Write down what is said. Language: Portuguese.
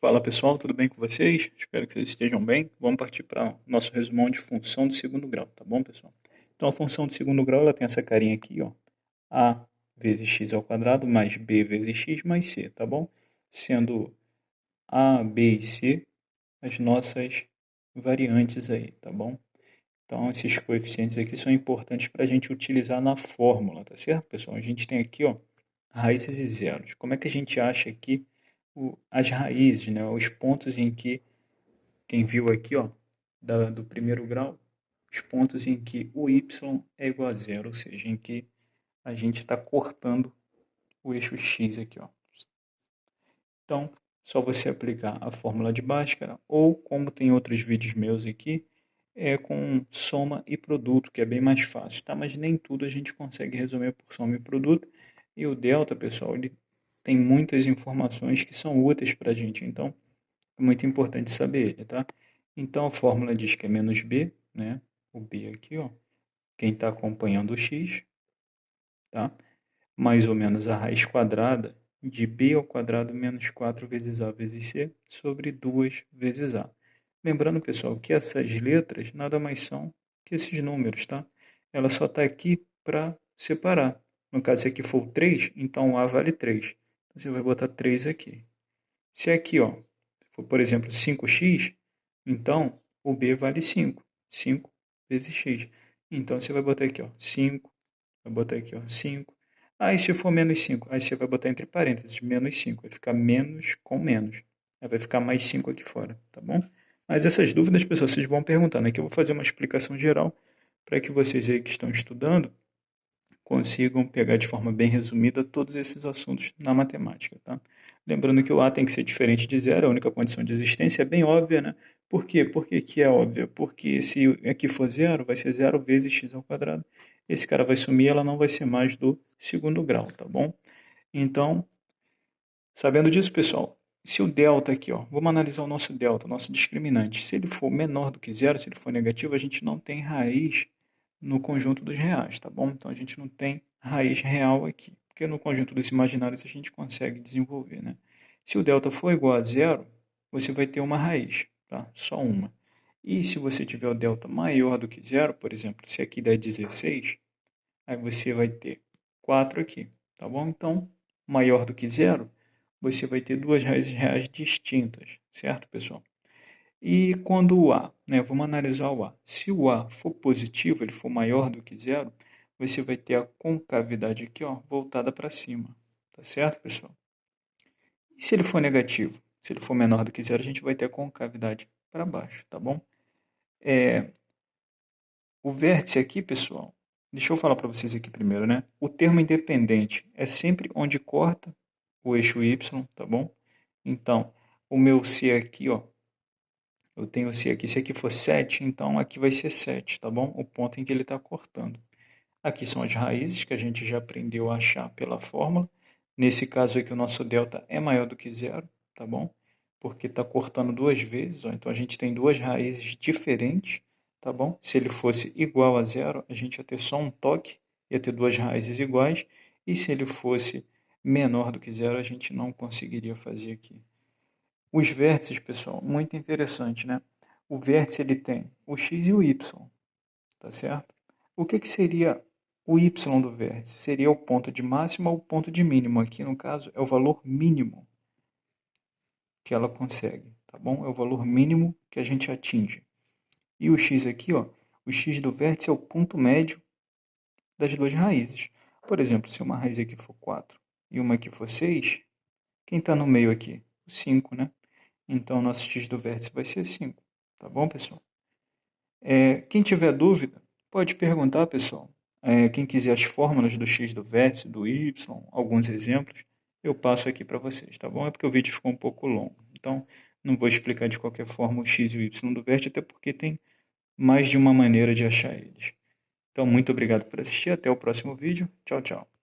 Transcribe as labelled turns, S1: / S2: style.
S1: Fala pessoal, tudo bem com vocês? Espero que vocês estejam bem. Vamos partir para o nosso resumão de função de segundo grau, tá bom, pessoal? Então a função de segundo grau ela tem essa carinha aqui, ó, a vezes x ao quadrado mais b vezes x mais c, tá bom? Sendo a, b e c as nossas variantes aí, tá bom? Então esses coeficientes aqui são importantes para a gente utilizar na fórmula, tá certo, pessoal? A gente tem aqui, ó, raízes e zeros. Como é que a gente acha aqui as raízes, né? Os pontos em que, quem viu aqui, ó, do primeiro grau, os pontos em que o y é igual a zero, ou seja, em que a gente está cortando o eixo x aqui, ó. Então, só você aplicar a fórmula de Bhaskara, ou como tem outros vídeos meus aqui, é com soma e produto, que é bem mais fácil, tá? Mas nem tudo a gente consegue resumir por soma e produto. E o delta, pessoal, ele tem muitas informações que são úteis para a gente, então é muito importante saber ele, tá? Então a fórmula diz que é menos b, né? O b aqui, ó. Quem está acompanhando o x, tá? Mais ou menos a raiz quadrada de b ao quadrado menos 4 vezes a vezes c sobre 2 vezes a. Lembrando, pessoal, que essas letras nada mais são que esses números, tá? Ela só está aqui para separar. No caso, se aqui for 3, então a vale 3. Então, você vai botar 3 aqui. Se aqui, ó, for, por exemplo, 5x, então o b vale 5. 5 vezes x. Então, você vai botar aqui, ó, 5. Vai botar aqui, ó, 5. Aí, se for menos 5, aí você vai botar entre parênteses, menos 5. Vai ficar menos com menos. Aí vai ficar mais 5 aqui fora, tá bom? Mas essas dúvidas, pessoal, vocês vão perguntando. Aqui eu vou fazer uma explicação geral para que vocês aí que estão estudando consigam pegar de forma bem resumida todos esses assuntos na matemática, tá? Lembrando que o A tem que ser diferente de zero, a única condição de existência é bem óbvia, né? Por quê? Por que que é óbvia? Porque se aqui for zero, vai ser zero vezes x ao quadrado. Esse cara vai sumir, ela não vai ser mais do segundo grau, tá bom? Então, sabendo disso, pessoal, se o delta aqui, ó, vamos analisar o nosso delta, o nosso discriminante. Se ele for menor do que zero, se ele for negativo, a gente não tem raiz no conjunto dos reais, tá bom? Então a gente não tem raiz real aqui, porque no conjunto dos imaginários a gente consegue desenvolver, né? Se o delta for igual a zero, você vai ter uma raiz, tá? Só uma. E se você tiver o delta maior do que zero, por exemplo, se aqui der 16, aí você vai ter 4 aqui, tá bom? Então, maior do que zero, você vai ter duas raízes reais distintas, certo, pessoal? E quando o A, né, vamos analisar o A. Se o A for positivo, ele for maior do que zero, você vai ter a concavidade aqui, ó, voltada para cima, tá certo, pessoal? E se ele for negativo? Se ele for menor do que zero, a gente vai ter a concavidade para baixo, tá bom? O vértice aqui, pessoal, deixa eu falar para vocês aqui primeiro, né? O termo independente é sempre onde corta o eixo Y, tá bom? Então, o meu C aqui, ó, eu tenho C aqui. Se aqui for 7, então aqui vai ser 7, tá bom? O ponto em que ele está cortando. Aqui são as raízes que a gente já aprendeu a achar pela fórmula. Nesse caso aqui, o nosso delta é maior do que zero, tá bom? Porque está cortando duas vezes, ó, então a gente tem duas raízes diferentes, tá bom? Se ele fosse igual a zero, a gente ia ter só um toque, ia ter duas raízes iguais. E se ele fosse menor do que zero, a gente não conseguiria fazer aqui. Os vértices, pessoal, muito interessante, né? O vértice ele tem o x e o y, tá certo? O que seria o y do vértice? Seria o ponto de máxima ou o ponto de mínimo. Aqui, no caso, é o valor mínimo que ela consegue, tá bom? É o valor mínimo que a gente atinge. E o x aqui, ó, o x do vértice é o ponto médio das duas raízes. Por exemplo, se uma raiz aqui for 4 e uma aqui for 6, quem está no meio aqui? O 5, né? Então, nosso x do vértice vai ser 5. Tá bom, pessoal? Quem tiver dúvida, pode perguntar, pessoal. Quem quiser as fórmulas do x do vértice, do y, alguns exemplos, eu passo aqui para vocês, tá bom? É porque o vídeo ficou um pouco longo. Então, não vou explicar de qualquer forma o x e o y do vértice, até porque tem mais de uma maneira de achar eles. Então, muito obrigado por assistir. Até o próximo vídeo. Tchau, tchau.